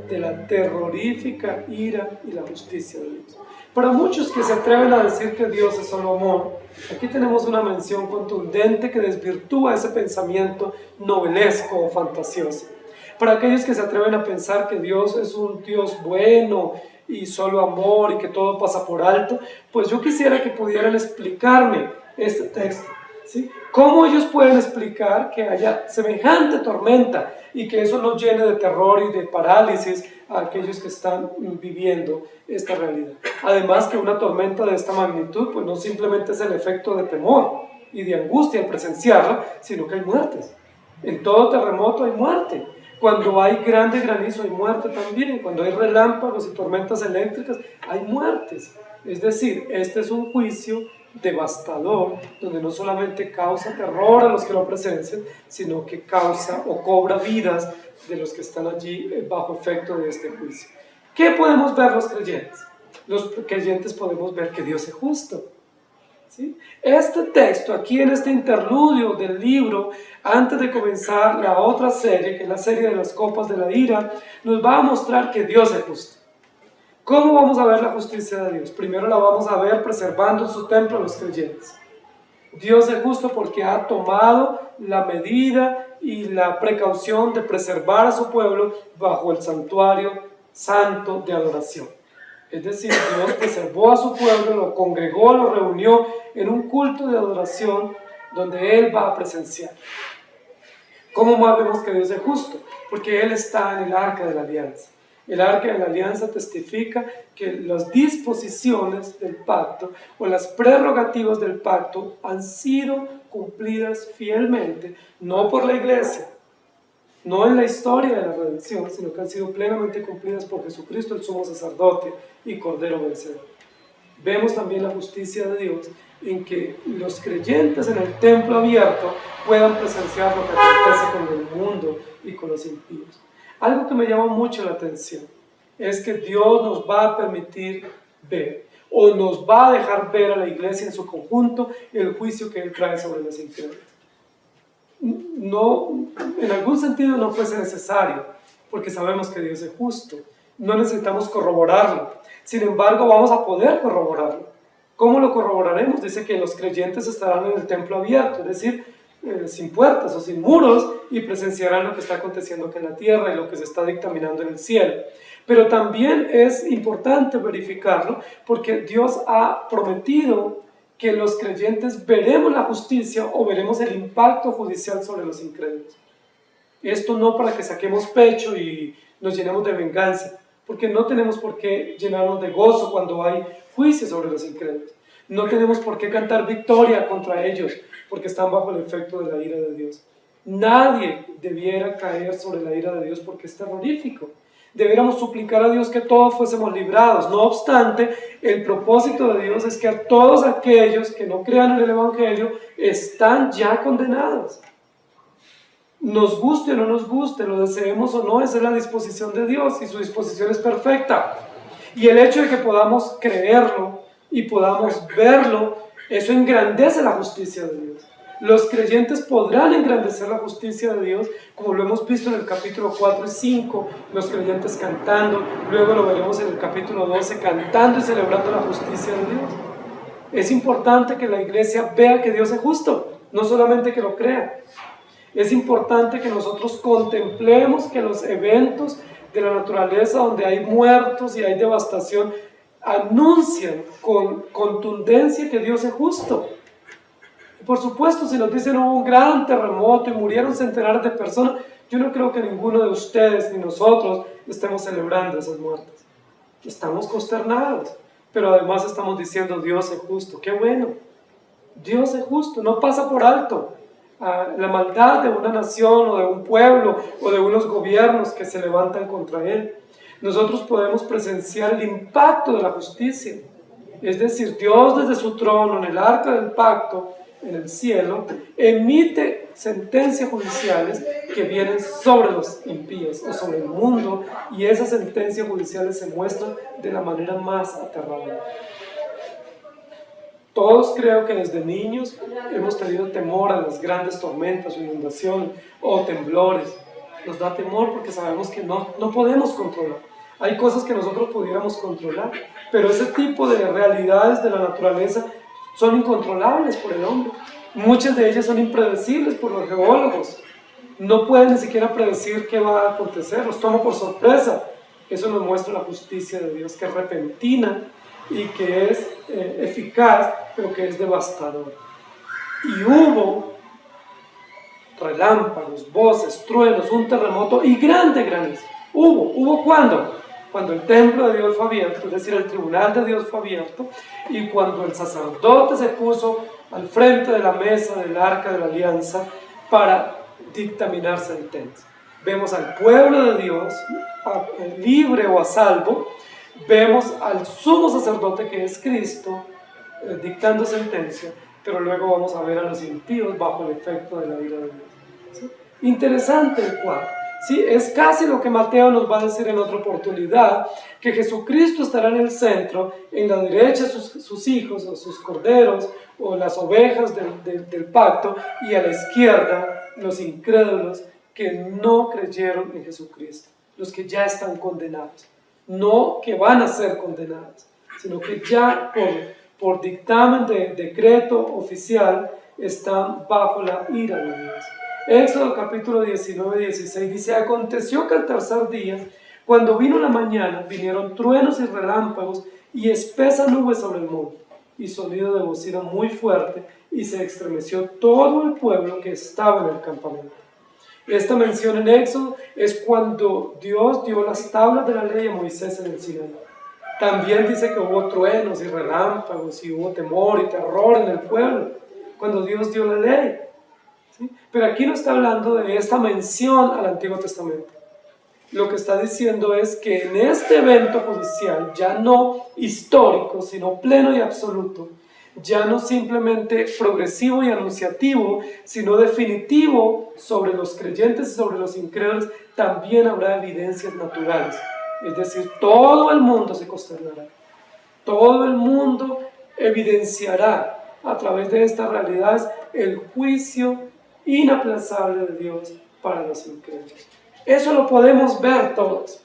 de la terrorífica ira y la justicia de Dios. Para muchos que se atreven a decir que Dios es solo amor, aquí tenemos una mención contundente que desvirtúa ese pensamiento novelesco o fantasioso. Para aquellos que se atreven a pensar que Dios es un Dios bueno y solo amor y que todo pasa por alto, pues yo quisiera que pudieran explicarme este texto, ¿sí? ¿Cómo ellos pueden explicar que haya semejante tormenta y que eso no llene de terror y de parálisis a aquellos que están viviendo esta realidad? Además que una tormenta de esta magnitud pues no simplemente es el efecto de temor y de angustia al presenciarla, sino que hay muertes. En todo terremoto hay muerte. Cuando hay grande granizo hay muerte también. Cuando hay relámpagos y tormentas eléctricas hay muertes. Es decir, este es un juicio devastador, donde no solamente causa terror a los que lo presencian, sino que causa o cobra vidas de los que están allí bajo efecto de este juicio. ¿Qué podemos ver los creyentes? Los creyentes podemos ver que Dios es justo. ¿Sí? Este texto, aquí en este interludio del libro, antes de comenzar la otra serie, que es la serie de las copas de la ira, nos va a mostrar que Dios es justo. ¿Cómo vamos a ver la justicia de Dios? Primero la vamos a ver preservando en su templo a los creyentes. Dios es justo porque ha tomado la medida y la precaución de preservar a su pueblo bajo el santuario santo de adoración. Es decir, Dios preservó a su pueblo, lo congregó, lo reunió en un culto de adoración donde Él va a presenciar. ¿Cómo más vemos que Dios es justo? Porque Él está en el arca de la alianza. El arca de la alianza testifica que las disposiciones del pacto o las prerrogativas del pacto han sido cumplidas fielmente, no por la iglesia, no en la historia de la redención, sino que han sido plenamente cumplidas por Jesucristo, el sumo sacerdote y Cordero vencedor. Vemos también la justicia de Dios en que los creyentes en el templo abierto puedan presenciar lo que acontece con el mundo y con los impíos. Algo que me llama mucho la atención es que Dios nos va a permitir ver o nos va a dejar ver a la iglesia en su conjunto el juicio que Él trae sobre los incrédulos. No, en algún sentido no fuese necesario, porque sabemos que Dios es justo. No necesitamos corroborarlo. Sin embargo, vamos a poder corroborarlo. ¿Cómo lo corroboraremos? Dice que los creyentes estarán en el templo abierto, es decir, sin puertas o sin muros, y presenciarán lo que está aconteciendo aquí en la tierra y lo que se está dictaminando en el cielo. Pero también es importante verificarlo porque Dios ha prometido que los creyentes veremos la justicia o veremos el impacto judicial sobre los incrédulos. Esto no para que saquemos pecho y nos llenemos de venganza, porque no tenemos por qué llenarnos de gozo cuando hay juicio sobre los incrédulos. No tenemos por qué cantar victoria contra ellos, porque están bajo el efecto de la ira de Dios. Nadie debiera caer sobre la ira de Dios porque es terrorífico. Debiéramos suplicar a Dios que todos fuésemos librados. No obstante, el propósito de Dios es que a todos aquellos que no crean en el Evangelio están ya condenados. Nos guste o no nos guste, lo deseemos o no, esa es la disposición de Dios y su disposición es perfecta. Y el hecho de que podamos creerlo y podamos verlo, eso engrandece la justicia de Dios. Los creyentes podrán engrandecer la justicia de Dios, como lo hemos visto en el capítulo 4 y 5, los creyentes cantando, luego lo veremos en el capítulo 12, cantando y celebrando la justicia de Dios. Es importante que la iglesia vea que Dios es justo, no solamente que lo crea. Es importante que nosotros contemplemos que los eventos de la naturaleza donde hay muertos y hay devastación anuncian con contundencia que Dios es justo. Por supuesto, si nos dicen hubo un gran terremoto y murieron centenares de personas, yo no creo que ninguno de ustedes ni nosotros estemos celebrando esas muertes. Estamos consternados, pero además estamos diciendo Dios es justo. ¡Qué bueno! Dios es justo, no pasa por alto la maldad de una nación o de un pueblo o de unos gobiernos que se levantan contra Él. Nosotros podemos presenciar el impacto de la justicia. Es decir, Dios desde su trono en el arca del pacto, en el cielo, emite sentencias judiciales que vienen sobre los impíos o sobre el mundo, y esas sentencias judiciales se muestran de la manera más aterradora. Todos creo que desde niños hemos tenido temor a las grandes tormentas o inundaciones o temblores. Nos da temor porque sabemos que no podemos controlar. Hay cosas que nosotros pudiéramos controlar, pero ese tipo de realidades de la naturaleza son incontrolables por el hombre. Muchas de ellas son impredecibles por los geólogos. No pueden ni siquiera predecir qué va a acontecer, los toma por sorpresa. Eso nos muestra la justicia de Dios, que es repentina y que es eficaz, pero que es devastador. Y hubo relámpagos, voces, truenos, un terremoto y grande granizo. ¿Hubo cuándo? Cuando el templo de Dios fue abierto, es decir, el tribunal de Dios fue abierto, y cuando el sacerdote se puso al frente de la mesa del arca de la alianza para dictaminar sentencia. Vemos al pueblo de Dios libre o a salvo, vemos al sumo sacerdote que es Cristo dictando sentencia, pero luego vamos a ver a los impíos bajo el efecto de la ira de Dios. ¿Sí? Interesante el cuadro. ¿Sí? Es casi lo que Mateo nos va a decir en otra oportunidad, que Jesucristo estará en el centro, en la derecha sus hijos o sus corderos o las ovejas del pacto, y a la izquierda los incrédulos que no creyeron en Jesucristo, los que ya están condenados, no que van a ser condenados, sino que ya por dictamen de decreto oficial están bajo la ira de Dios. Éxodo capítulo 19 y 16 dice: aconteció que al tercer día, cuando vino la mañana, vinieron truenos y relámpagos y espesa nube sobre el monte, y sonido de bocina muy fuerte, y se estremeció todo el pueblo que estaba en el campamento. Esta mención en Éxodo es cuando Dios dio las tablas de la ley a Moisés en el Sinaí. También dice que hubo truenos y relámpagos y hubo temor y terror en el pueblo cuando Dios dio la ley. ¿Sí? Pero aquí no está hablando de esta mención al Antiguo Testamento. Lo que está diciendo es que en este evento judicial, ya no histórico, sino pleno y absoluto, ya no simplemente progresivo y anunciativo, sino definitivo sobre los creyentes y sobre los incrédulos, también habrá evidencias naturales. Es decir, todo el mundo se consternará. Todo el mundo evidenciará a través de estas realidades el juicio inaplazable de Dios para los incrédulos. Eso lo podemos ver todos.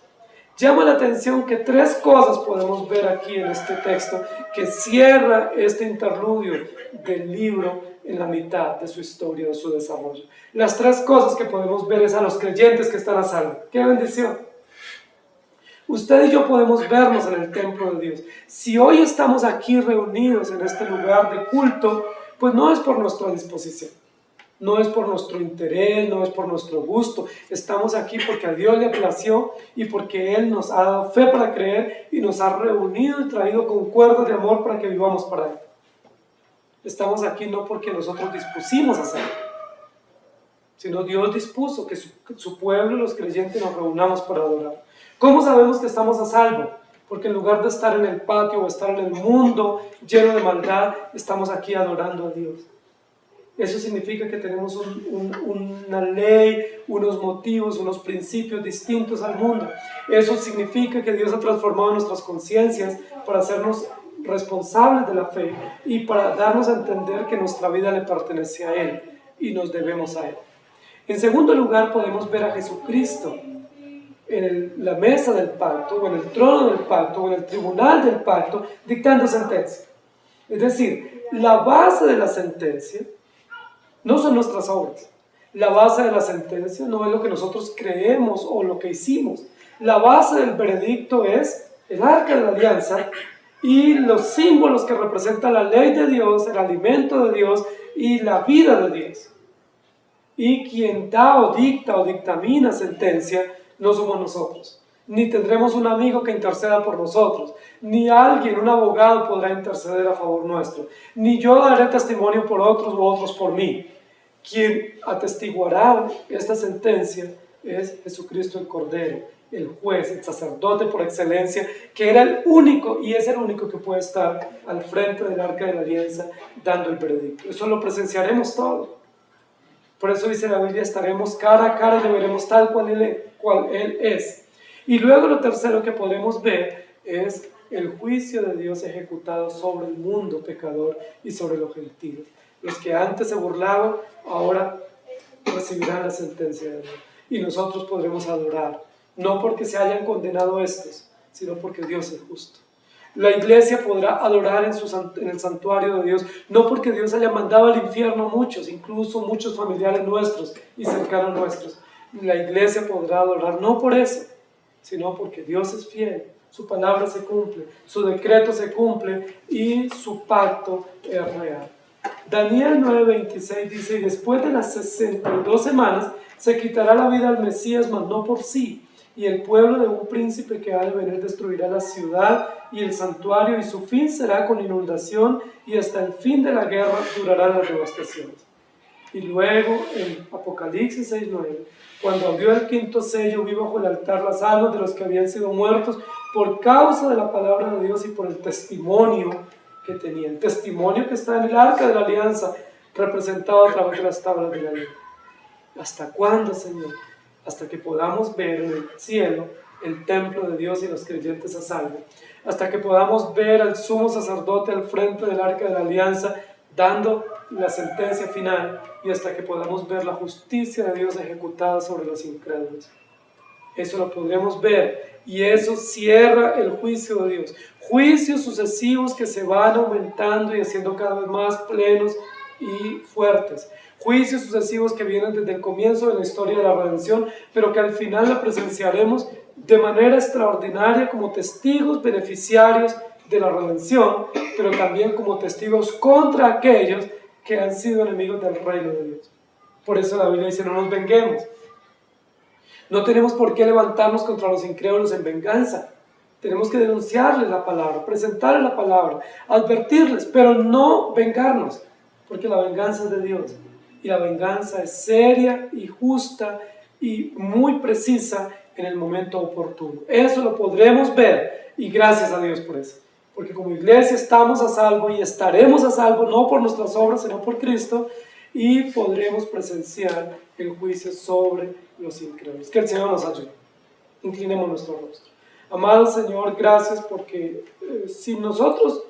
Llama la atención que tres cosas podemos ver aquí en este texto que cierra este interludio del libro en la mitad de su historia, de su desarrollo. Las tres cosas que podemos ver es a los creyentes que están a salvo. ¡Qué bendición! Usted y yo podemos vernos en el templo de Dios. Si hoy estamos aquí reunidos en este lugar de culto, pues no es por nuestra disposición. No es por nuestro interés, no es por nuestro gusto. Estamos aquí porque a Dios le plació y porque Él nos ha dado fe para creer y nos ha reunido y traído con cuerdas de amor para que vivamos para Él. Estamos aquí no porque nosotros dispusimos a hacerlo, sino Dios dispuso que su pueblo, los creyentes, nos reunamos para adorar. ¿Cómo sabemos que estamos a salvo? Porque en lugar de estar en el patio o estar en el mundo lleno de maldad, estamos aquí adorando a Dios. Eso significa que tenemos una ley, unos motivos, unos principios distintos al mundo. Eso significa que Dios ha transformado nuestras conciencias para hacernos responsables de la fe y para darnos a entender que nuestra vida le pertenece a Él y nos debemos a Él. En segundo lugar, podemos ver a Jesucristo en la mesa del pacto, o en el trono del pacto, o en el tribunal del pacto, dictando sentencia. Es decir, la base de la sentencia no son nuestras obras. La base de la sentencia no es lo que nosotros creemos o lo que hicimos. La base del veredicto es el arca de la alianza y los símbolos que representan la ley de Dios, el alimento de Dios y la vida de Dios. Y quien da o dicta o dictamina sentencia no somos nosotros. Ni tendremos un amigo que interceda por nosotros. Ni alguien, un abogado, podrá interceder a favor nuestro. Ni yo daré testimonio por otros u otros por mí. Quien atestiguará esta sentencia es Jesucristo el Cordero, el juez, el sacerdote por excelencia, que era el único y es el único que puede estar al frente del arca de la alianza dando el veredicto. Eso lo presenciaremos todo. Por eso dice la Biblia, estaremos cara a cara y le veremos tal cual Él es. Y luego lo tercero que podemos ver es el juicio de Dios ejecutado sobre el mundo pecador y sobre los gentiles. Los que antes se burlaban, ahora recibirán la sentencia de Dios. Y nosotros podremos adorar, no porque se hayan condenado estos, sino porque Dios es justo. La iglesia podrá adorar en el santuario de Dios, no porque Dios haya mandado al infierno a muchos, incluso muchos familiares nuestros y cercanos nuestros. La iglesia podrá adorar no por eso, sino porque Dios es fiel, su palabra se cumple, su decreto se cumple y su pacto es real. Daniel 9:26 dice, y después de las 62 semanas se quitará la vida al Mesías, mas no por sí, y el pueblo de un príncipe que ha de venir destruirá la ciudad y el santuario, y su fin será con inundación, y hasta el fin de la guerra durarán las devastaciones. Y luego en Apocalipsis 6:9, cuando abrió el quinto sello, vi bajo el altar las almas de los que habían sido muertos por causa de la palabra de Dios y por el testimonio que tenían. El testimonio que está en el arca de la alianza, representado a través de las tablas de la ley. ¿Hasta cuándo, Señor? Hasta que podamos ver en el cielo el templo de Dios y los creyentes a salvo. Hasta que podamos ver al sumo sacerdote al frente del arca de la alianza dando la sentencia final, y hasta que podamos ver la justicia de Dios ejecutada sobre los incrédulos. Eso lo podremos ver, y eso cierra el juicio de Dios. Juicios sucesivos que se van aumentando y haciendo cada vez más plenos y fuertes. Juicios sucesivos que vienen desde el comienzo de la historia de la redención, pero que al final la presenciaremos de manera extraordinaria como testigos beneficiarios de la redención, pero también como testigos contra aquellos que han sido enemigos del reino de Dios. Por eso la Biblia dice, no nos venguemos. No tenemos por qué levantarnos contra los incrédulos en venganza. Tenemos que denunciarles la palabra, presentarles la palabra, advertirles, pero no vengarnos, porque la venganza es de Dios. Y la venganza es seria y justa y muy precisa en el momento oportuno. Eso lo podremos ver, y gracias a Dios por eso. Porque como iglesia estamos a salvo y estaremos a salvo, no por nuestras obras, sino por Cristo, y podremos presenciar el juicio sobre los incrédulos. Que el Señor nos ayude. Inclinemos nuestro rostro. Amado Señor, gracias porque sin nosotros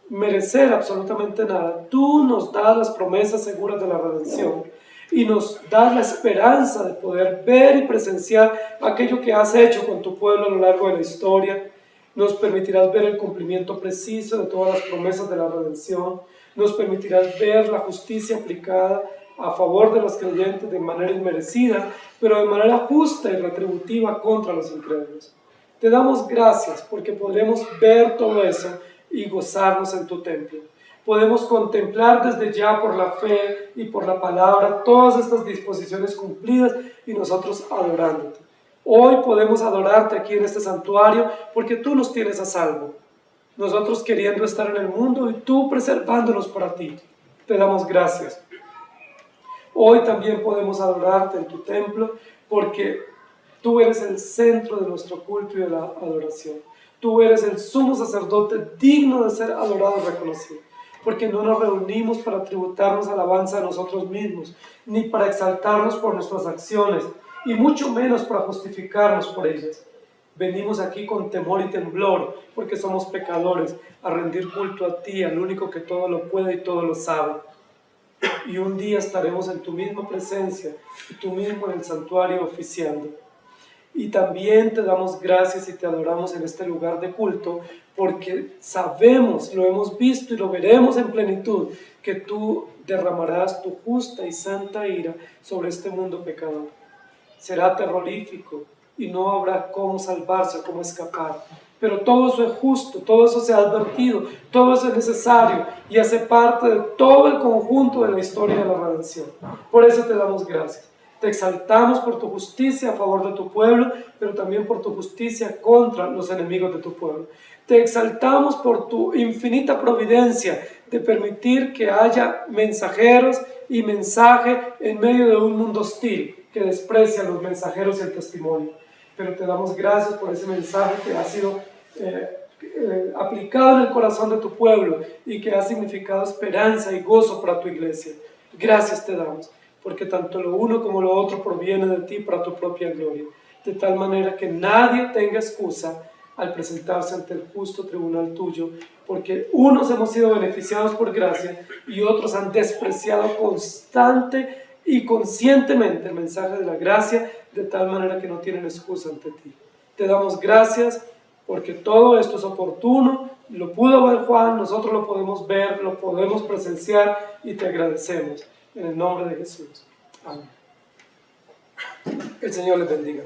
merecer absolutamente nada, tú nos das las promesas seguras de la redención y nos das la esperanza de poder ver y presenciar aquello que has hecho con tu pueblo a lo largo de la historia. Nos permitirás ver el cumplimiento preciso de todas las promesas de la redención. Nos permitirás ver la justicia aplicada a favor de los creyentes de manera inmerecida, pero de manera justa y retributiva contra los incrédulos. Te damos gracias porque podremos ver todo eso y gozarnos en tu templo. Podemos contemplar desde ya por la fe y por la palabra todas estas disposiciones cumplidas y nosotros adorándote. Hoy podemos adorarte aquí en este santuario porque tú nos tienes a salvo. Nosotros queriendo estar en el mundo y tú preservándonos para ti. Te damos gracias. Hoy también podemos adorarte en tu templo porque tú eres el centro de nuestro culto y de la adoración. Tú eres el sumo sacerdote digno de ser adorado y reconocido. Porque no nos reunimos para tributarnos alabanza a nosotros mismos, ni para exaltarnos por nuestras acciones, y mucho menos para justificarnos por ellas. Venimos aquí con temor y temblor, porque somos pecadores, a rendir culto a ti, al único que todo lo puede y todo lo sabe. Y un día estaremos en tu misma presencia, y tú mismo en el santuario oficiando. Y también te damos gracias y te adoramos en este lugar de culto, porque sabemos, lo hemos visto y lo veremos en plenitud, que tú derramarás tu justa y santa ira sobre este mundo pecador. Será terrorífico y no habrá cómo salvarse, cómo escapar. Pero todo eso es justo, todo eso se ha advertido, todo eso es necesario y hace parte de todo el conjunto de la historia de la redención. Por eso te damos gracias. Te exaltamos por tu justicia a favor de tu pueblo, pero también por tu justicia contra los enemigos de tu pueblo. Te exaltamos por tu infinita providencia de permitir que haya mensajeros y mensaje en medio de un mundo hostil que desprecia a los mensajeros y el testimonio. Pero te damos gracias por ese mensaje que ha sido aplicado en el corazón de tu pueblo y que ha significado esperanza y gozo para tu iglesia. Gracias te damos, porque tanto lo uno como lo otro proviene de ti para tu propia gloria, de tal manera que nadie tenga excusa al presentarse ante el justo tribunal tuyo, porque unos hemos sido beneficiados por gracia y otros han despreciado constante y conscientemente el mensaje de la gracia, de tal manera que no tienen excusa ante ti. Te damos gracias porque todo esto es oportuno, lo pudo ver Juan, nosotros lo podemos ver, lo podemos presenciar y te agradecemos. En el nombre de Jesús. Amén. El Señor les bendiga.